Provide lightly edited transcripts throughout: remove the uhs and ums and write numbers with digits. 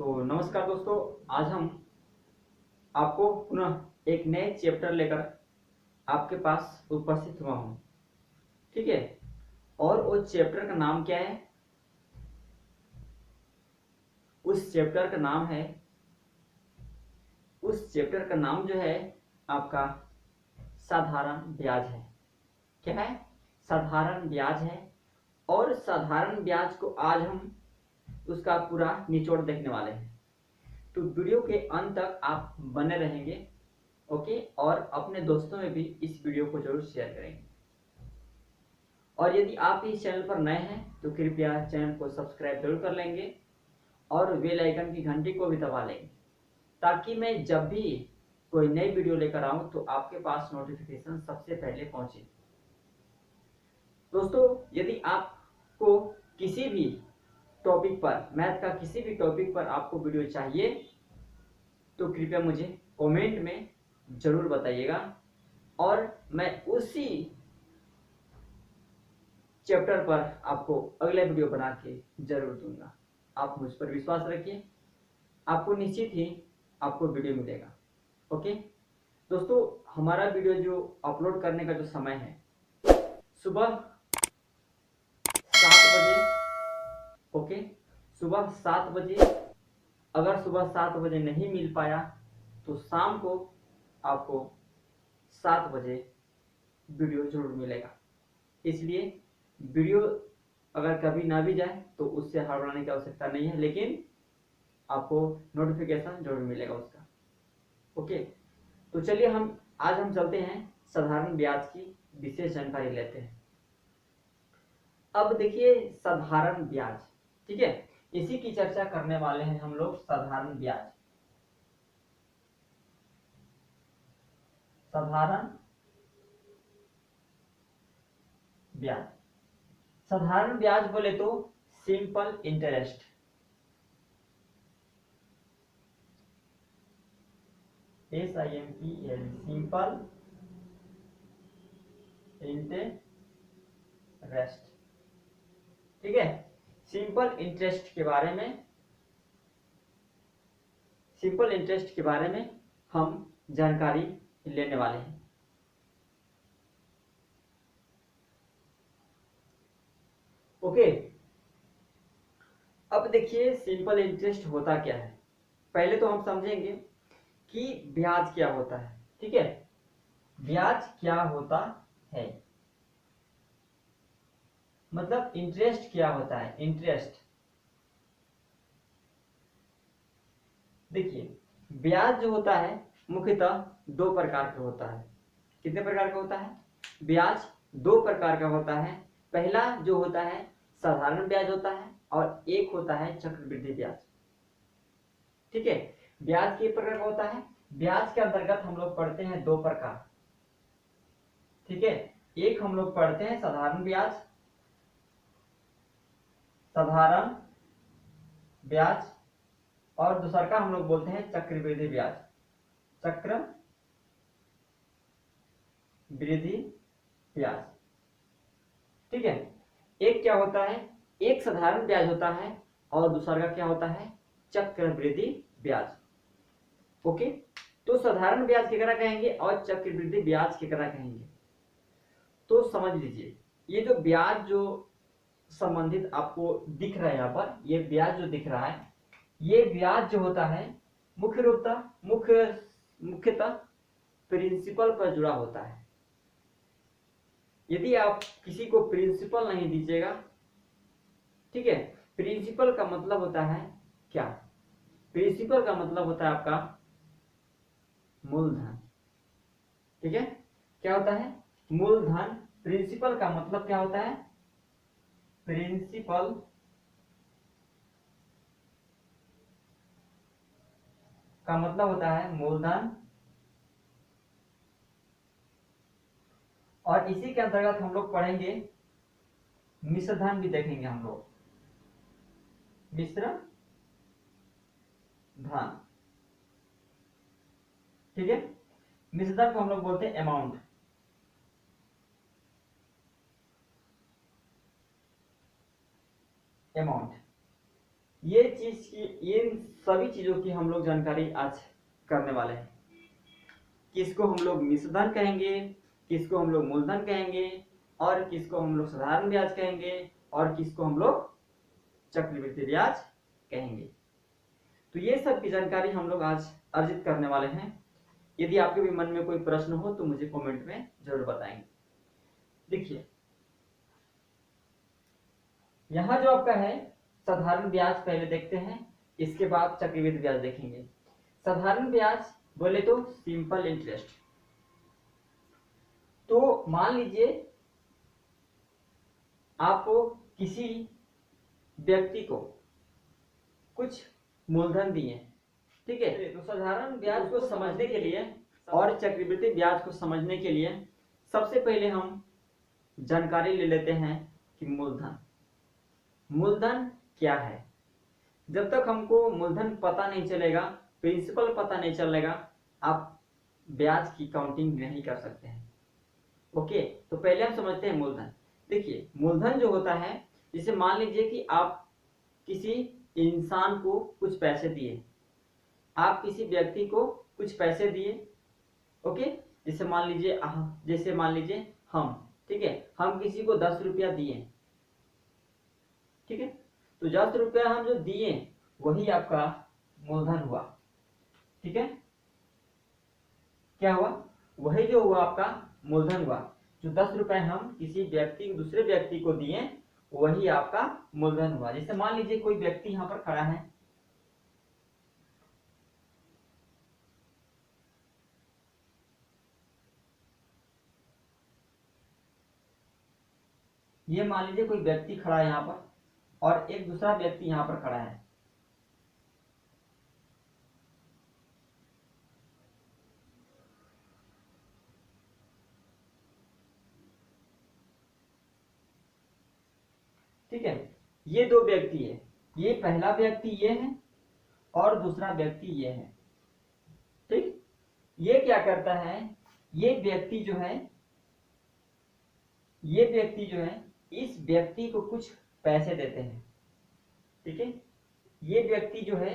तो नमस्कार दोस्तों, आज हम आपको पुनः एक नए चैप्टर लेकर आपके पास उपस्थित हुआ हूँ। ठीक है, और वो चैप्टर का नाम क्या है? उस चैप्टर का नाम जो है आपका साधारण ब्याज है। क्या है? साधारण ब्याज है। और साधारण ब्याज को आज हम उसका पूरा निचोड़ देखने वाले हैं। तो वीडियो के अंत तक आप बने रहेंगे, ओके। और अपने दोस्तों में भी इस वीडियो को जरूर शेयर करेंगे। और यदि आप इस चैनल पर नए हैं तो कृपया चैनल को सब्सक्राइब जरूर कर लेंगे और बेल आइकन की घंटी को भी दबा लेंगे, ताकि मैं जब भी कोई नई वीडियो लेकर आऊं तो आपके पास नोटिफिकेशन सबसे पहले पहुंचे। दोस्तों, यदि आपको किसी भी टॉपिक पर, मैथ का किसी भी टॉपिक पर आपको वीडियो चाहिए तो कृपया मुझे कमेंट में जरूर बताइएगा और मैं उसी चैप्टर पर आपको अगला वीडियो बना के जरूर दूंगा। आप मुझ पर विश्वास रखिए, आपको निश्चित ही आपको वीडियो मिलेगा। ओके दोस्तों, हमारा वीडियो जो अपलोड करने का जो समय है सुबह 7 बजे। ओके, सुबह 7 बजे। अगर सुबह 7 बजे नहीं मिल पाया तो शाम को आपको 7 बजे वीडियो जरूर मिलेगा। इसलिए वीडियो अगर कभी ना भी जाए तो उससे हड़बड़ाने की आवश्यकता नहीं है, लेकिन आपको नोटिफिकेशन जरूर मिलेगा उसका। ओके, तो चलिए आज हम चलते हैं साधारण ब्याज की विशेष जानकारी लेते हैं। अब देखिए साधारण ब्याज, ठीक है, इसी की चर्चा करने वाले हैं हम लोग। साधारण ब्याज, साधारण ब्याज, साधारण ब्याज बोले तो simple interest, SIMPL, simple interest. ठीक है, सिंपल इंटरेस्ट के बारे में हम जानकारी लेने वाले हैं। ओके, अब देखिए सिंपल इंटरेस्ट होता क्या है। पहले तो हम समझेंगे कि ब्याज क्या होता है। ठीक है, ब्याज क्या होता है, मतलब इंटरेस्ट क्या होता है। इंटरेस्ट, देखिए ब्याज जो होता है मुख्यतः दो प्रकार का होता है। कितने प्रकार का होता है? ब्याज दो प्रकार का होता है। पहला जो होता है साधारण ब्याज होता है और एक होता है चक्रवृद्धि ब्याज। ठीक है, ब्याज किस प्रकार का होता है? ब्याज के अंतर्गत हम लोग पढ़ते हैं दो प्रकार। ठीक है, एक हम लोग पढ़ते हैं साधारण ब्याज, साधारण ब्याज, और दूसरा का हम लोग बोलते हैं चक्रवृद्धि ब्याज, चक्रवृद्धि ब्याज। ठीक है, एक क्या होता है, एक साधारण ब्याज होता है और दूसरा का क्या होता है? चक्रवृद्धि ब्याज। ओके, तो साधारण ब्याज केकरा कहेंगे और चक्रवृद्धि ब्याज केकरा कहेंगे, तो समझ लीजिए। ये जो ब्याज जो संबंधित आपको दिख रहा है यहाँ पर, ये ब्याज जो दिख रहा है, ये ब्याज जो होता है मुख्यतः प्रिंसिपल पर जुड़ा होता है। यदि आप किसी को प्रिंसिपल नहीं दीजिएगा, ठीक है, प्रिंसिपल का मतलब होता है क्या? प्रिंसिपल का मतलब होता है आपका मूलधन। ठीक है, क्या होता है? मूलधन। प्रिंसिपल का मतलब क्या होता है? प्रिंसिपल का मतलब होता है मूलधन। और इसी के अंतर्गत हम लोग पढ़ेंगे मिश्र धन भी देखेंगे हम लोग, मिश्र धन। ठीक है, मिश्र धन को हम लोग बोलते हैं अमाउंट। अमाउंट, ये चीज की, इन सभी चीजों की हम लोग जानकारी आज करने वाले हैं। किसको हम लोग मिश्र धन कहेंगे, किसको हम लोग मूलधन कहेंगे, और किसको हम लोग साधारण ब्याज कहेंगे, और किसको हम लोग चक्रवृद्धि ब्याज कहेंगे। तो ये सब की जानकारी हम लोग आज अर्जित करने वाले हैं। यदि आपके भी मन में कोई प्रश्न हो तो मुझे कमेंट में जरूर बताएंगे। देखिए यहाँ जो आपका है साधारण ब्याज पहले देखते हैं, इसके बाद चक्रवृद्धि ब्याज देखेंगे। साधारण ब्याज बोले तो सिंपल इंटरेस्ट। तो मान लीजिए आप किसी व्यक्ति को कुछ मूलधन दिए, ठीक है। तो साधारण ब्याज को समझने के लिए और चक्रवृद्धि ब्याज को समझने के लिए सबसे पहले हम जानकारी ले लेते हैं कि मूलधन क्या है। जब तक हमको मूलधन पता नहीं चलेगा, प्रिंसिपल पता नहीं चलेगा, आप ब्याज की काउंटिंग नहीं कर सकते हैं। ओके, तो पहले हम समझते हैं मूलधन। देखिए मूलधन जो होता है, जैसे मान लीजिए कि आप किसी इंसान को कुछ पैसे दिए, आप किसी व्यक्ति को कुछ पैसे दिए, ओके। जैसे मान लीजिए हम, ठीक है, हम किसी को 10 रुपया दिए, ठीक है। तो 10 रुपया हम जो दिए वही आपका मूलधन हुआ, ठीक है। क्या हुआ? वही जो हुआ आपका मूलधन हुआ। जो 10 रुपए हम किसी दूसरे व्यक्ति को दिए वही आपका मूलधन हुआ। जैसे मान लीजिए कोई व्यक्ति यहाँ पर खड़ा है, ये मान लीजिए कोई व्यक्ति खड़ा है यहाँ पर और एक दूसरा व्यक्ति यहाँ पर खड़ा है, ठीक है। ये दो व्यक्ति है, ये पहला व्यक्ति ये है और दूसरा व्यक्ति ये है, ठीक। ये क्या करता है, ये व्यक्ति जो है इस व्यक्ति को कुछ पैसे देते हैं, ठीक है। ये व्यक्ति जो है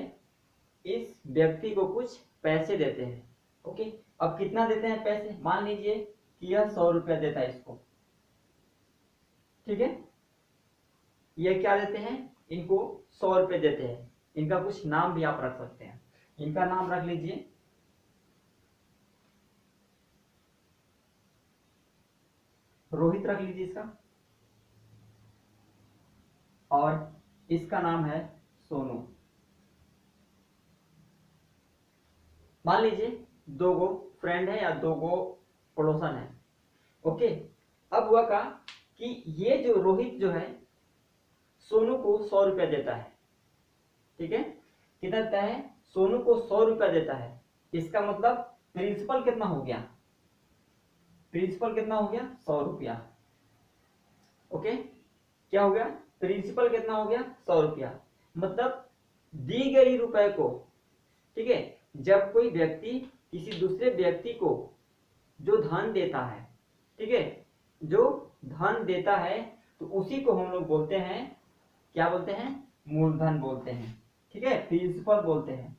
इस व्यक्ति को कुछ पैसे देते हैं, ओके। अब कितना देते हैं पैसे? मान लीजिए कि यह 100 रुपया देता है इसको, ठीक है। ये क्या देते हैं? इनको 100 रुपये देते हैं। इनका कुछ नाम भी आप रख सकते हैं। इनका नाम रख लीजिए रोहित, रख लीजिए इसका, और इसका नाम है सोनू। मान लीजिए 2 गो फ्रेंड है या 2 गो पड़ोसन है, ओके। अब हुआ का कि ये जो रोहित जो है सोनू को 100 रुपया देता है, ठीक है। कितना देता है? सोनू को 100 रुपया देता है। इसका मतलब प्रिंसिपल कितना हो गया? 100 रुपया, ओके। क्या हो गया? प्रिंसिपल कितना हो गया? 100 रुपया। मतलब दी गई रुपए को, ठीक है, जब कोई व्यक्ति किसी दूसरे व्यक्ति को जो धन देता है, ठीक है, जो धन देता है, तो उसी को हम लोग बोलते हैं, क्या बोलते हैं? मूलधन बोलते हैं, ठीक है। प्रिंसिपल बोलते हैं,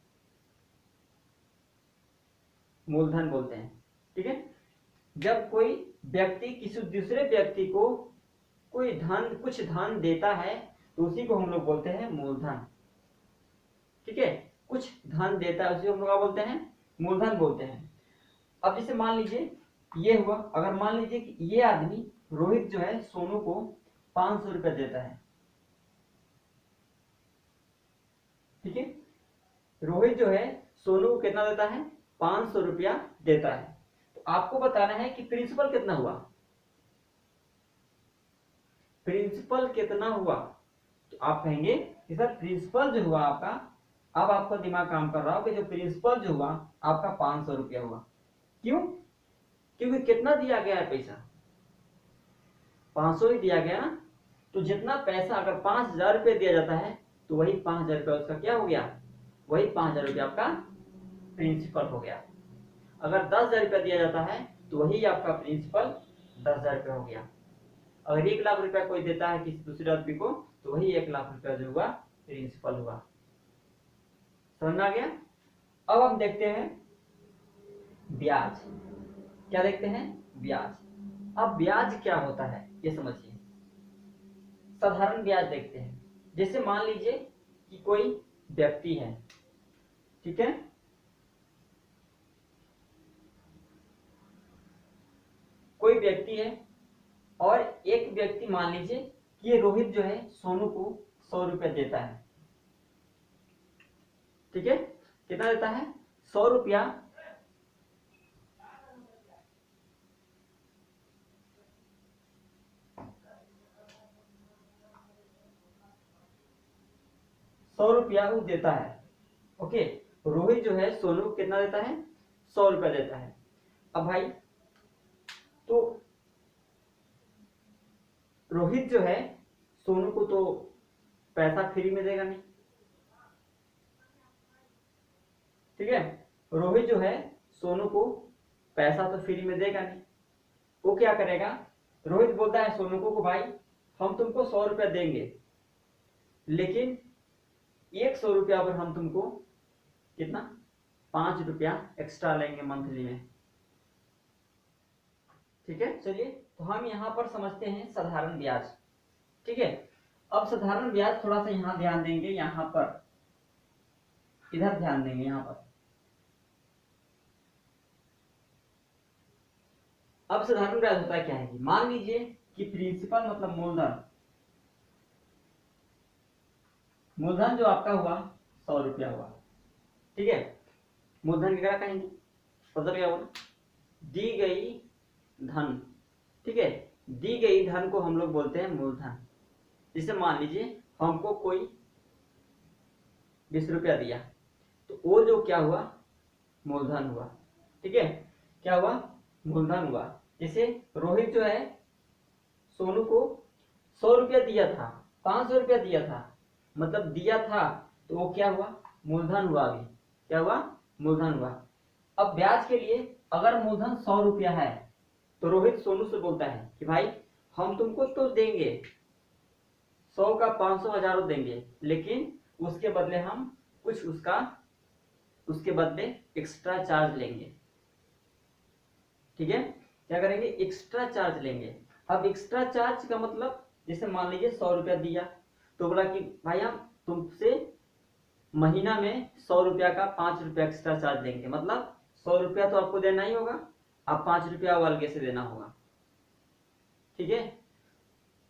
मूलधन बोलते हैं, ठीक है। जब कोई व्यक्ति किसी दूसरे व्यक्ति को कुछ धन देता है तो उसी को हम लोग बोलते हैं मूलधन, ठीक है। कुछ धन देता है उसी को हम लोग बोलते हैं मूलधन बोलते हैं। अब जैसे मान लीजिए ये हुआ, अगर मान लीजिए कि ये आदमी रोहित जो है सोनू को 500 रुपया देता है, ठीक है। रोहित जो है सोनू को कितना देता है? 500 रुपया देता है। तो आपको बताना है कि प्रिंसिपल कितना हुआ। तो आप कहेंगे कि सर प्रिंसिपल जो हुआ आपका, अब आपका दिमाग काम कर रहा हो कि जो प्रिंसिपल जो हुआ आपका 500 रुपया हुआ। क्यों? क्योंकि कितना दिया गया है पैसा? 500 ही दिया गया ना। तो जितना पैसा अगर 5000 रुपये दिया जाता है तो वही 5000 रुपया उसका क्या हो गया? वही 5000 रुपया आपका प्रिंसिपल हो गया। अगर 10,000 रुपया दिया जाता है तो वही आपका प्रिंसिपल 10,000 रुपया हो गया। अगर 1 लाख रुपया कोई देता है किसी दूसरे आदमी को तो वही 1 लाख रुपया जो हुआ प्रिंसिपल हुआ। समझ में आ गया। अब हम देखते हैं ब्याज। क्या देखते हैं? ब्याज। अब ब्याज क्या होता है ये समझिए। साधारण ब्याज देखते हैं। जैसे मान लीजिए कि कोई व्यक्ति है, ठीक है, कोई व्यक्ति है और एक व्यक्ति मान लीजिए कि ये रोहित जो है सोनू को 100 रुपया देता है, ठीक है। कितना देता है? 100 रुपया। 100 रुपया वो देता है। ओके, रोहित जो है सोनू को कितना देता है? 100 रुपया देता है। अब भाई तो रोहित जो है सोनू को तो पैसा फ्री में देगा नहीं, ठीक है। रोहित जो है सोनू को पैसा तो फ्री में देगा नहीं। वो क्या करेगा? रोहित बोलता है सोनू को भाई हम तुमको 100 रुपया देंगे, लेकिन 100 रुपया पर हम तुमको कितना? 5 रुपया एक्स्ट्रा लेंगे मंथली में, ठीक है। चलिए तो हम यहाँ पर समझते हैं साधारण ब्याज, ठीक है। अब साधारण ब्याज थोड़ा सा यहाँ ध्यान देंगे, यहाँ पर इधर ध्यान देंगे। यहाँ पर अब साधारण ब्याज होता है क्या है कि मान लीजिए कि प्रिंसिपल मतलब मूलधन, मूलधन जो आपका हुआ 100 रुपया हुआ, ठीक है। मूलधन क्या कहेंगे? मतलब क्या हुआ? दी गई धन, ठीक है। दी गई धन को हम लोग बोलते हैं मूलधन। जैसे मान लीजिए हमको कोई 20 रुपया दिया, तो वो जो क्या हुआ? मूलधन हुआ, ठीक है। क्या हुआ? मूलधन हुआ। जैसे रोहित जो है सोनू को 100 रुपया दिया था, 500 रुपया दिया था, मतलब दिया था, तो वो क्या हुआ? मूलधन हुआ। अभी क्या हुआ? मूलधन हुआ। अब ब्याज के लिए अगर मूलधन 100 रुपया है तो रोहित सोनू से बोलता है कि भाई हम तुमको तो देंगे 100 का 500 हजारों देंगे, लेकिन उसके बदले हम कुछ उसके बदले एक्स्ट्रा चार्ज लेंगे, ठीक है। क्या करेंगे? एक्स्ट्रा चार्ज लेंगे। अब एक्स्ट्रा चार्ज का मतलब जैसे मान लीजिए 100 रुपया दिया, तो बोला कि भाई हम तुमसे महीना में 100 रुपया का 5 रुपया एक्स्ट्रा चार्ज लेंगे, मतलब 100 रुपया तो आपको देना ही होगा, आप 5 रुपया अलग से देना होगा, ठीक है।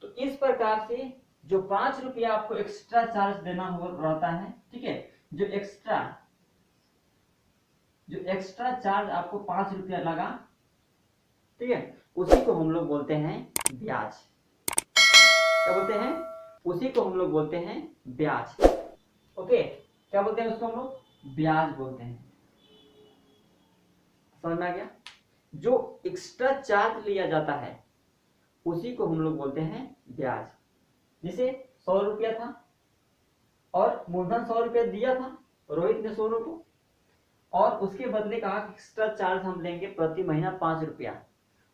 तो इस प्रकार से जो 5 रुपया आपको एक्स्ट्रा चार्ज देना हो रहता है, ठीक है। जो एक्स्ट्रा चार्ज आपको 5 रुपया लगा, ठीक है, उसी को हम लोग बोलते हैं ब्याज। क्या बोलते हैं? उसी को हम लोग बोलते हैं ब्याज। ओके, क्या बोलते हैं उसको? हम लोग ब्याज बोलते हैं। समझ में आ गया? जो एक्स्ट्रा चार्ज लिया जाता है उसी को हम लोग बोलते हैं ब्याज। जैसे 100 रुपया था और मूलधन 100 रुपया दिया था रोहित ने सोनू को, और उसके बदले कहा कि एक्स्ट्रा चार्ज हम लेंगे प्रति महीना 5 रुपया,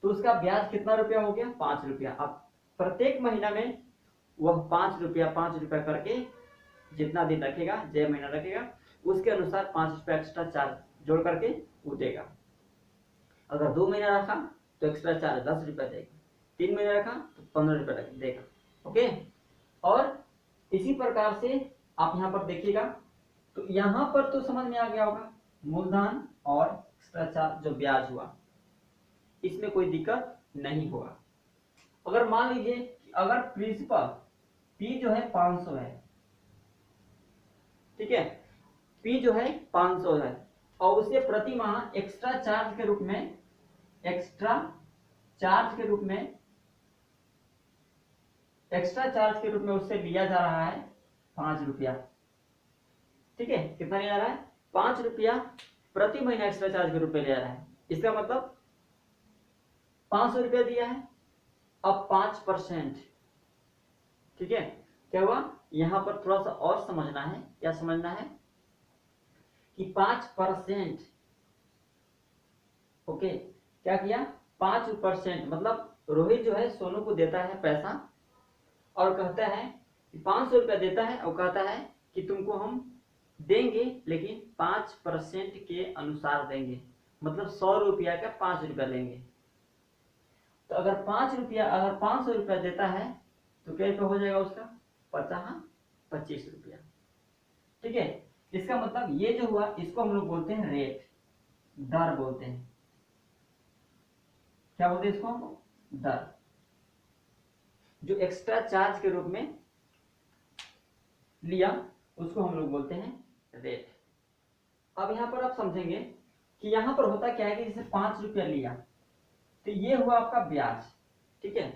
तो उसका ब्याज कितना रुपया हो गया? 5 रुपया। अब प्रत्येक महीना में वह 5 रुपया करके जितना दिन रखेगा, जय महीना रखेगा, उसके अनुसार 5 रुपया एक्स्ट्रा चार्ज जोड़ करके वो देगा। अगर 2 महीना रखा तो एक्स्ट्रा चार्ज 10 रुपया देगा, 3 महीना रखा तो 15 रुपया देगा। ओके, और इसी प्रकार से आप यहाँ पर देखिएगा, तो यहाँ पर तो समझ में आ गया होगा मूलधन और एक्स्ट्रा चार्ज जो ब्याज हुआ, इसमें कोई दिक्कत नहीं होगा। अगर मान लीजिए अगर प्रिंसिपल पी जो है 500 है, ठीक है, पी जो है 500 है, और उसे प्रति माह एक्स्ट्रा चार्ज के रूप में उससे लिया जा रहा है 5 रुपया, ठीक है। कितना लिया जा रहा है? 5 रुपया प्रति महीना एक्स्ट्रा चार्ज के रूप में लिया जा रहा है। इसका मतलब 500 रुपया दिया है, अब 5%, ठीक है। क्या हुआ? यहां पर थोड़ा सा और समझना है। क्या समझना है? कि 5%, ओके, क्या किया? 5% मतलब रोहित जो है सोनू को देता है पैसा और कहता है कि 500 रुपया देता है और कहता है कि तुमको हम देंगे, लेकिन 5% के अनुसार देंगे, मतलब 100 रुपया का 5 रुपया लेंगे। तो अगर 5 रुपया, अगर 500 रुपया देता है तो क्या रुपया हो जाएगा उसका, 25 रुपया। ठीक है, इसका मतलब ये जो हुआ इसको हम लोग बोलते हैं रेट, दर बोलते हैं। क्या बोलते हैं इसको हम, दर। जो एक्स्ट्रा चार्ज के रूप में लिया उसको हम लोग बोलते हैं रेट। अब यहाँ पर आप समझेंगे कि यहाँ पर होता क्या है कि जैसे 5 रुपया लिया तो ये हुआ आपका ब्याज। ठीक है,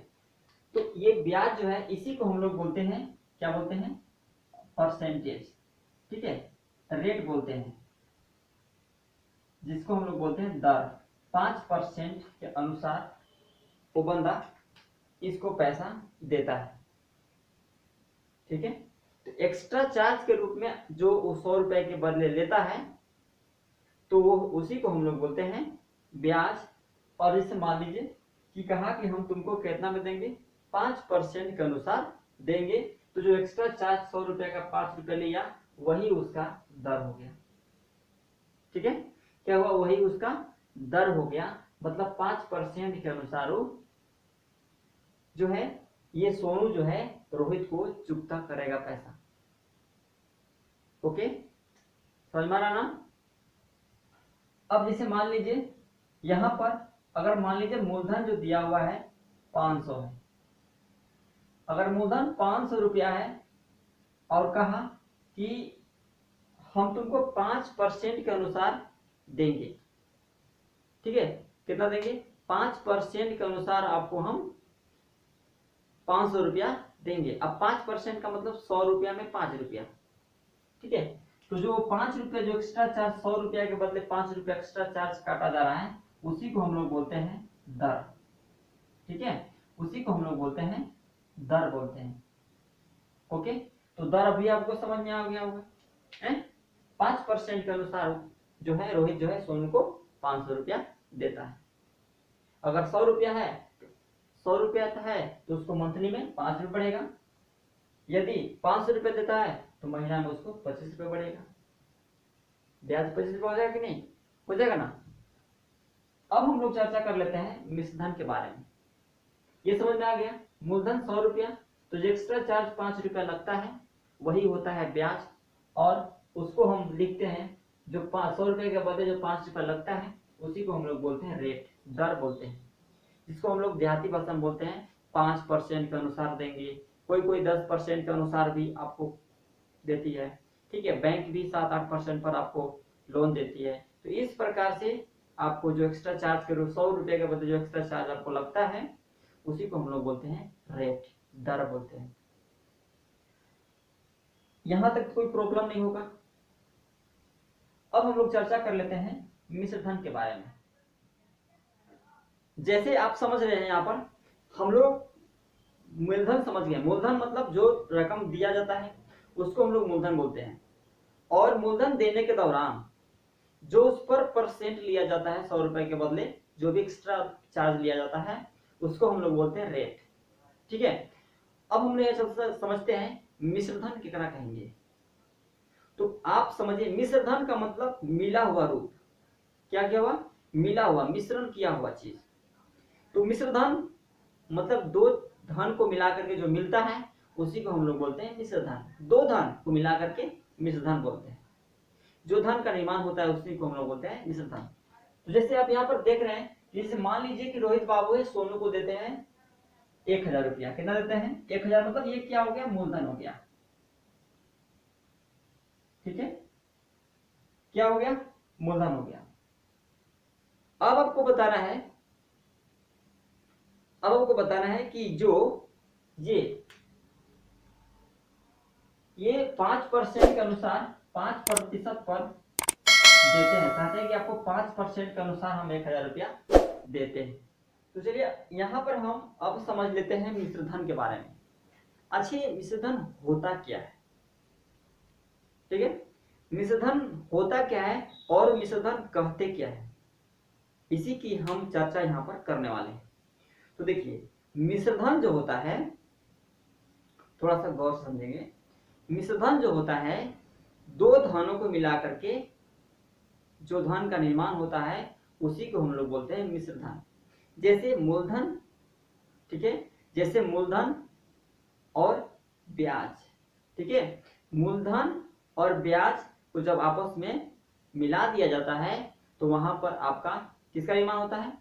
तो ये ब्याज जो है इसी को हम लोग बोलते हैं, क्या बोलते हैं, परसेंटेज। ठीक है, रेट बोलते हैं, जिसको हम लोग बोलते हैं दर। 5% के अनुसार वो बंदा इसको पैसा देता है। ठीक है, तो एक्स्ट्रा चार्ज के रूप में जो वो 100 रुपए के बदले लेता है तो वो उसी को हम लोग बोलते हैं ब्याज। और इससे मान लीजिए कि कहा कि हम तुमको कितना में देंगे, 5% के अनुसार देंगे, तो जो एक्स्ट्रा चार्ज 100 रुपए का 5 रुपए लिया वही उसका दर हो गया। ठीक है, क्या हुआ, वही उसका दर हो गया, मतलब 5% के अनुसार जो है ये सोनू जो है रोहित को चुकता करेगा पैसा। ओके, समझ में आ रहा ना। अब जैसे मान लीजिए यहां पर अगर मान लीजिए मूलधन जो दिया हुआ है 500 है, अगर मूलधन 500 रुपया है और कहा कि हम तुमको 5% के अनुसार देंगे। ठीक है, कितना देंगे, 5% के अनुसार आपको हम 500 रुपया देंगे। अब 5% का मतलब 100 रुपया में 5 रुपया। ठीक है, तो जो 5 रुपया जो एक्स्ट्रा चार्ज 100 रुपया के बदले 5 रुपया एक्स्ट्रा चार्ज काटा जा रहा है उसी को हम लोग बोलते हैं दर। ठीक है, उसी को हम लोग बोलते हैं दर बोलते हैं। ओके, तो दर अभी आपको समझ में आ गया होगा। 5% के अनुसार जो है रोहित जो है सोनू को 500 रुपया देता है। अगर 100 रुपया है, 100 रुपया है तो उसको मंथली में 5 रुपये बढ़ेगा। यदि 500 रुपये देता है तो महीना में उसको 25 रुपये बढ़ेगा। ब्याज 25 रुपये हो जाएगा कि नहीं, हो जाएगा ना। अब हम लोग चर्चा कर लेते हैं मिश्रधन के बारे में। ये समझ में आ गया, मूलधन 100 रुपया, तो जो एक्स्ट्रा चार्ज 5 रुपया लगता है वही होता है ब्याज, और उसको हम लिखते हैं जो 100 रुपये के बदले जो 5 रुपया लगता है उसी को हम लोग बोलते हैं रेट, दर बोलते हैं, जिसको हम लोग देहाती भाषा में बोलते हैं 5% के अनुसार देंगे। कोई 10% के अनुसार भी आपको देती है। ठीक है, बैंक भी 7-8% पर आपको लोन देती है। तो इस प्रकार से आपको जो एक्स्ट्रा चार्ज के रूप 100 रुपये के बदले जो एक्स्ट्रा चार्ज आपको लगता है उसी को हम लोग बोलते हैं रेट, दर बोलते हैं। यहां तक कोई प्रॉब्लम नहीं होगा। अब हम लोग चर्चा कर लेते हैं मिश्रधन के बारे में। जैसे आप समझ रहे हैं, यहाँ पर हम लोग मूलधन समझ गए। मूलधन मतलब जो रकम दिया जाता है उसको हम लोग मूलधन बोलते हैं, और मूलधन देने के दौरान जो उस पर परसेंट लिया जाता है 100 रुपए के बदले जो भी एक्स्ट्रा चार्ज लिया जाता है उसको हम लोग बोलते हैं रेट। ठीक है, अब हम लोग समझते हैं मिश्रधन कितना कहेंगे। तो आप समझिए मिश्रधन का मतलब मिला हुआ रूप। क्या क्या हुआ, मिला हुआ, मिश्रण किया हुआ चीज। तो मिश्रधन मतलब दो धन को मिला करके जो मिलता है उसी को हम लोग बोलते हैं मिश्रधन। दो धन को मिला करके मिश्रधन बोलते हैं। जो धन का निर्माण होता है उसी को हम लोग बोलते हैं मिश्रधन। तो जैसे आप यहाँ पर देख रहे हैं, जैसे मान लीजिए कि रोहित बाबू है सोनू को देते हैं 1000 रुपया। कितना देते हैं, 1000, मतलब ये क्या हो गया, मूलधन हो गया। ठीक है, क्या हो गया, मूलधन हो गया। अब आपको बताना है, कि जो ये 5% के अनुसार 5% पर देते हैं। कहते हैं कि आपको 5% के अनुसार हम 1000 रुपया देते हैं। तो चलिए यहाँ पर हम अब समझ लेते हैं मिश्रधन के बारे में। अच्छा, ये मिश्रधन होता क्या है। ठीक है, मिश्रधन होता क्या है और मिश्रधन कहते क्या है, इसी की हम चर्चा यहाँ पर करने वाले हैं। तो देखिए मिश्रधन जो होता है, थोड़ा सा गौर से समझेंगे। मिश्रधन जो होता है दो धनों को मिला करके जो धन का निर्माण होता है उसी को हम लोग बोलते हैं मिश्र धन। जैसे मूलधन, ठीक है, जैसे मूलधन और ब्याज, ठीक है, मूलधन और ब्याज को जब आपस में मिला दिया जाता है तो वहां पर आपका किसका निर्माण होता है,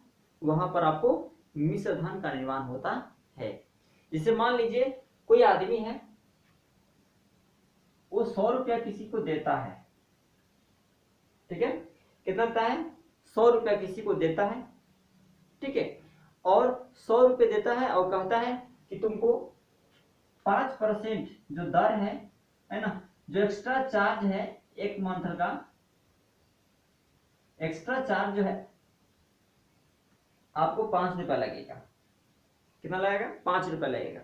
वहां पर आपको मिश्र धन का निर्माण होता है। जैसे मान लीजिए कोई आदमी है, वो 100 रुपया किसी को देता है, ठीक है, कितना देता है, 100 रुपया किसी को देता है, ठीक है, और 100 रुपये देता है और कहता है कि तुमको 5% जो दर है ना, जो एक्स्ट्रा चार्ज है एक मंथ का, एक्स्ट्रा चार्ज जो है आपको 5 रुपया लगेगा। कितना लगेगा, 5 रुपया लगेगा।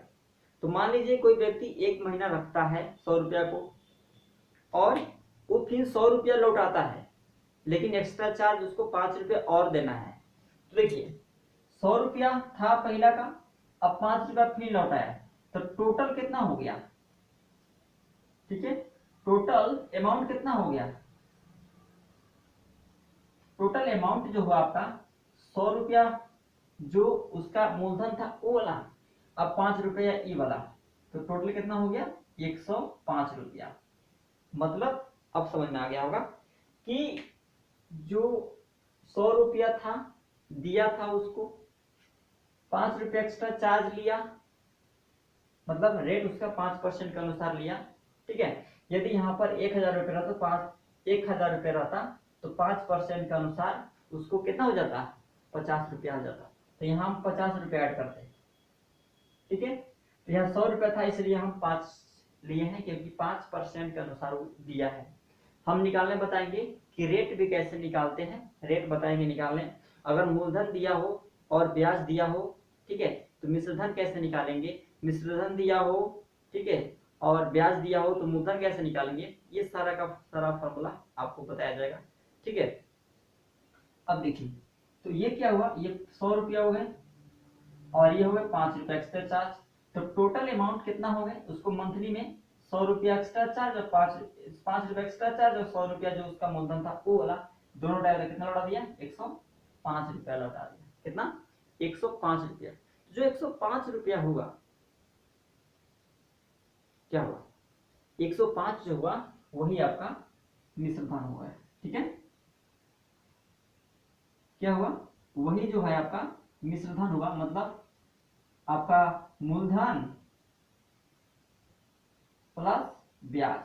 तो मान लीजिए कोई व्यक्ति 1 महीना रखता है 100 रुपया को और वो फिर 100 रुपया लौटाता है, लेकिन एक्स्ट्रा चार्ज उसको 5 रुपये और देना है। तो देखिए 100 रुपया था पहला का, अब 5 रुपया फिर लौटाया, तो टोटल कितना हो गया, ठीक है, टोटल अमाउंट कितना हो गया, टोटल अमाउंट जो हुआ आपका 100 रुपया जो उसका मूलधन था वो वाला, अब 5 रुपया ई वाला, तो टोटल कितना हो गया 105 रुपया। मतलब अब समझ में आ गया होगा कि जो 100 रुपया था दिया था उसको, 5 रुपया एक्स्ट्रा चार्ज लिया, मतलब रेट उसका 5% के अनुसार लिया, ठीक है। यदि यहाँ पर 1000 रुपये रहता, 1000 रुपये रहता तो 5% के अनुसार उसको कितना हो जाता, 50 रुपया हो जाता। तो यहाँ हम 50 रुपये ऐड करते हैं, ठीक है। तो यहाँ 100 रुपया था इसलिए हम 5 लिए हैं, क्योंकि 5% के अनुसार दिया है। हम निकालने बताएंगे कि रेट भी कैसे निकालते हैं, रेट बताएंगे निकालने। अगर मूलधन दिया हो और ब्याज दिया हो, ठीक है, तो मिश्रधन कैसे निकालेंगे, मिश्रधन दिया हो, ठीक है, और ब्याज दिया हो तो मूलधन कैसे निकालेंगे, ये सारा का सारा फॉर्मूला आपको बताया जाएगा, ठीक है। अब देखिए तो ये क्या हुआ, ये 100 रुपया हो गए और ये हो गए 5 रुपया एक्स्ट्रा चार्ज, तो टोटल अमाउंट कितना हो गए, उसको मंथली में 100 रुपया एक्स्ट्रा चार्ज और 5 रुपया एक्स्ट्रा चार्ज और 100 रुपया जो उसका मूलधन था वो वाला, दोनों डाल कितना लौटा दिया, 105 रुपया लौटा दिया। कितना, 105 रुपया। जो 105 रुपया हुआ, क्या हुआ, 105 जो हुआ वही आपका मिश्रधन हुआ है, ठीक है। क्या हुआ, वही जो है आपका मिश्रधन हुआ, मतलब आपका मूलधन प्लस ब्याज,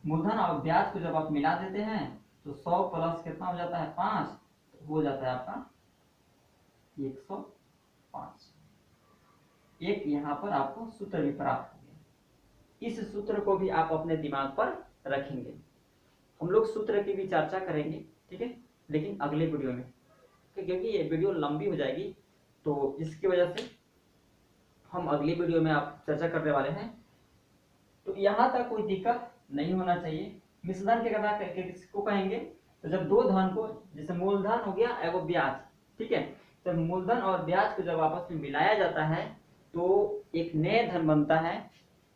मूलधन और ब्याज को जब आप मिला देते हैं तो 100 प्लस कितना हो जाता है, 5, तो हो जाता है आपका 105। एक यहाँ पर आपको सूत्र भी प्राप्त हो गया। इस सूत्र को भी आप अपने दिमाग पर रखेंगे। हम लोग सूत्र की भी चर्चा करेंगे, ठीक है, लेकिन अगले वीडियो में, क्योंकि ये वीडियो लंबी हो जाएगी, तो इसकी वजह से हम अगली वीडियो में आप चर्चा करने वाले हैं। तो यहाँ तक कोई दिक्कत नहीं होना चाहिए। मिश्रधन के करना किसको कहेंगे, तो जब दो धन को, जैसे मूलधन हो गया एवं ब्याज, ठीक है, जब मूलधन और ब्याज को जब आपस में मिलाया जाता है तो एक नया धन बनता है।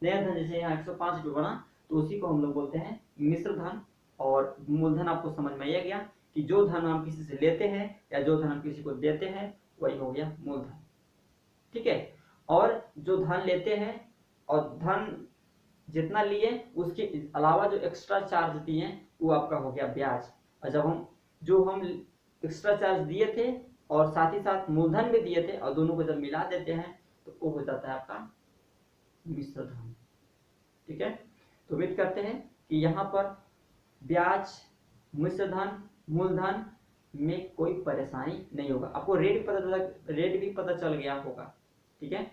नया धन जैसे यहाँ 105 रुपये बना, तो उसी को हम लोग बोलते हैं मिश्रधन। और मूलधन आपको समझ में आ गया कि जो धन हम किसी से लेते हैं या जो धन हम किसी को देते हैं वही हो गया मूलधन, ठीक है। और जो धन लेते हैं और धन जितना लिए उसके अलावा जो एक्स्ट्रा चार्ज दिए वो आपका हो गया ब्याज। और जब हम एक्स्ट्रा चार्ज दिए थे और साथ ही साथ मूलधन भी दिए थे और दोनों को जब मिला देते हैं तो वो हो जाता है आपका मिश्रधन, ठीक है। तो उम्मीद करते हैं कि यहाँ पर ब्याज, मिश्रधन, मूलधन में कोई परेशानी नहीं होगा। आपको रेट भी पता चल गया होगा, ठीक है।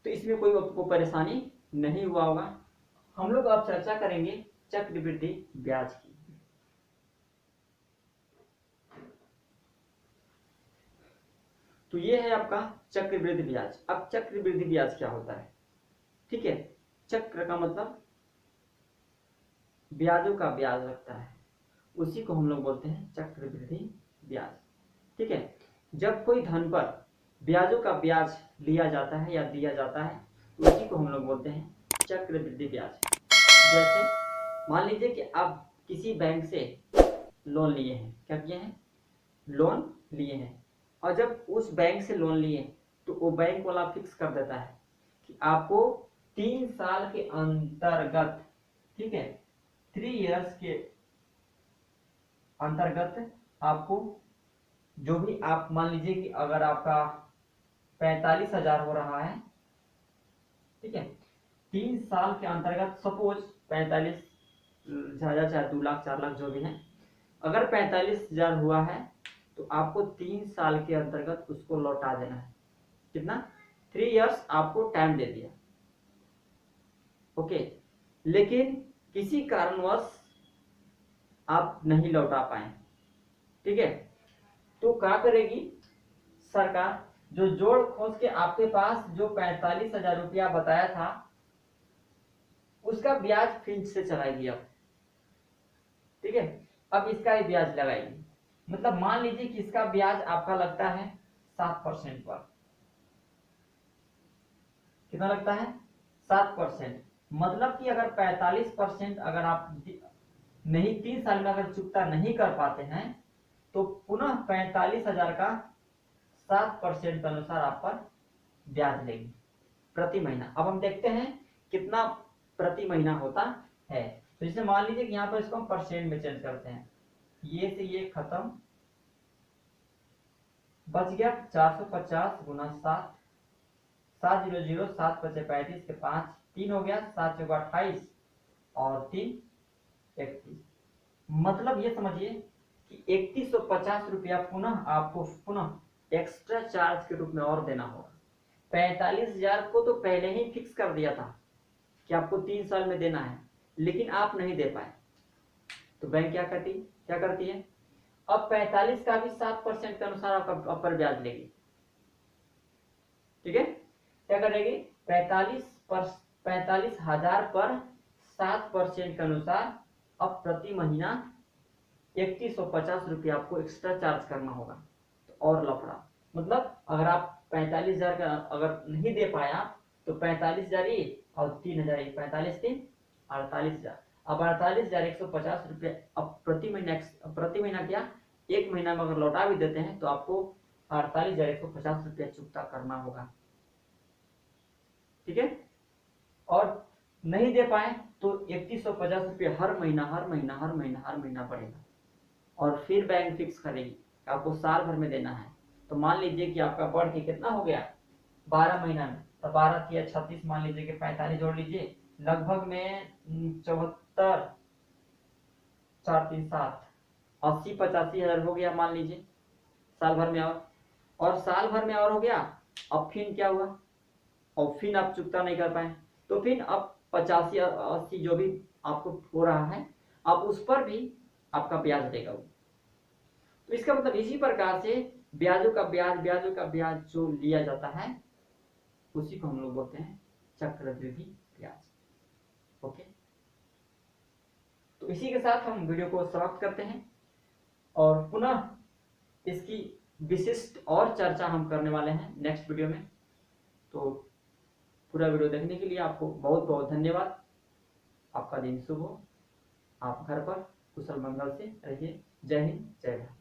तो इसमें कोई आपको परेशानी नहीं हुआ होगा। हम लोग अब चर्चा करेंगे चक्रवृद्धि ब्याज की। तो ये है आपका चक्रवृद्धि ब्याज। अब चक्रवृद्धि ब्याज क्या होता है, ठीक है। चक्र का मतलब ब्याजों का ब्याज लगता है, उसी को हम लोग बोलते हैं चक्रवृद्धि ब्याज, ठीक है। जब कोई धन पर ब्याजों का ब्याज लिया जाता है या दिया जाता है तो उसी को हम लोग बोलते हैं चक्रवृद्धि ब्याज। जैसे मान लीजिए कि आप किसी बैंक से लोन लिए हैं, क्या किए हैं, लोन लिए हैं, और जब उस बैंक से लोन लिए तो वो बैंक वाला फिक्स कर देता है कि आपको 3 साल के अंतर्गत, ठीक है, 3 years के अंतर्गत आपको जो भी आप मान लीजिए कि अगर आपका 45,000 हो रहा है, ठीक है, 3 साल के अंतर्गत सपोज 45,000 चाहे 2 लाख 4 लाख जो भी है, अगर 45,000 हुआ है तो आपको 3 साल के अंतर्गत उसको लौटा देना है। कितना, 3 years आपको टाइम दे दिया, ओके। लेकिन किसी कारणवश आप नहीं लौटा पाए, ठीक है, तो क्या करेगी सरकार, जो जोड़ खोज के आपके पास जो 45,000 रुपया बताया था उसका ब्याज फिर से चलाएगी अब, ठीक है। अब इसका ही ब्याज लगाएगी, मतलब मान लीजिए कि इसका ब्याज आपका लगता है 7% पर। कितना लगता है, 7%। मतलब कि अगर 45% अगर आप नहीं 3 साल में अगर चुकता नहीं कर पाते हैं तो पुनः 45,000 का 7% के अनुसार आप पर ब्याज लेगी प्रति महीना। अब हम देखते हैं कितना प्रति महीना होता है। तो जैसे मान लीजिए कि यहाँ पर इसको हम परसेंट में चेंज करते हैं, ये से ये खत्म, बच गया 450 गुना 7, 700 7 पचे 35 के 5 3 हो गया, 7 चौका 28 और 3 31। मतलब ये समझिए कि 3150 रुपया पुनः आपको पुनः एक्स्ट्रा चार्ज के रूप में और देना होगा। 45,000 को तो पहले ही फिक्स कर दिया था कि आपको 3 साल में देना है, लेकिन आप नहीं दे पाए तो बैंक क्या करती है, अब 45 का भी 7% के अनुसार आपका पर ब्याज लेगी, ठीक है। क्या करेगी, 45,000 पर 7% के अनुसार अब प्रति महीना 3150 रुपया आपको एक्स्ट्रा चार्ज करना होगा। तो और लफड़ा, मतलब अगर आप 45,000 का अगर नहीं दे पाया तो 45,000 और 3,000, 45 3 48,000, अब 48,150 रुपये अब प्रति महीना क्या, एक महीना में अगर लौटा भी देते हैं तो आपको 48,150 रुपया चुकता करना होगा, ठीक है। और नहीं दे पाए तो 3150 रुपये हर महीना बढ़ेगा, और फिर बैंक फिक्स करेगी आपको साल भर में देना है। तो मान लीजिए कि आपका बढ़ के कितना हो गया, 12 महीना में, तो 12 किया 36, मान लीजिए कि 45 जोड़ लीजिए, लगभग में 74 4 3 7 80-85 हजार हो गया मान लीजिए साल भर में। और साल भर में और हो गया, अब फिर क्या हुआ, और फिर आप चुकता नहीं कर पाए तो फिर अब 85-80 जो भी आपको हो रहा है अब उस पर भी आपका ब्याज देगा वो। तो इसका मतलब इसी प्रकार से ब्याजों का ब्याज जो लिया जाता है उसी को हम लोग बोलते हैं चक्रवृद्धि ब्याज, ओके। तो इसी के साथ हम वीडियो को समाप्त करते हैं और पुनः इसकी विशिष्ट और चर्चा हम करने वाले हैं नेक्स्ट वीडियो में। तो पूरा वीडियो देखने के लिए आपको बहुत बहुत धन्यवाद। आपका दिन शुभ हो, आप घर पर कुशल मंगल से रहिए। जय हिंद, जय भारत।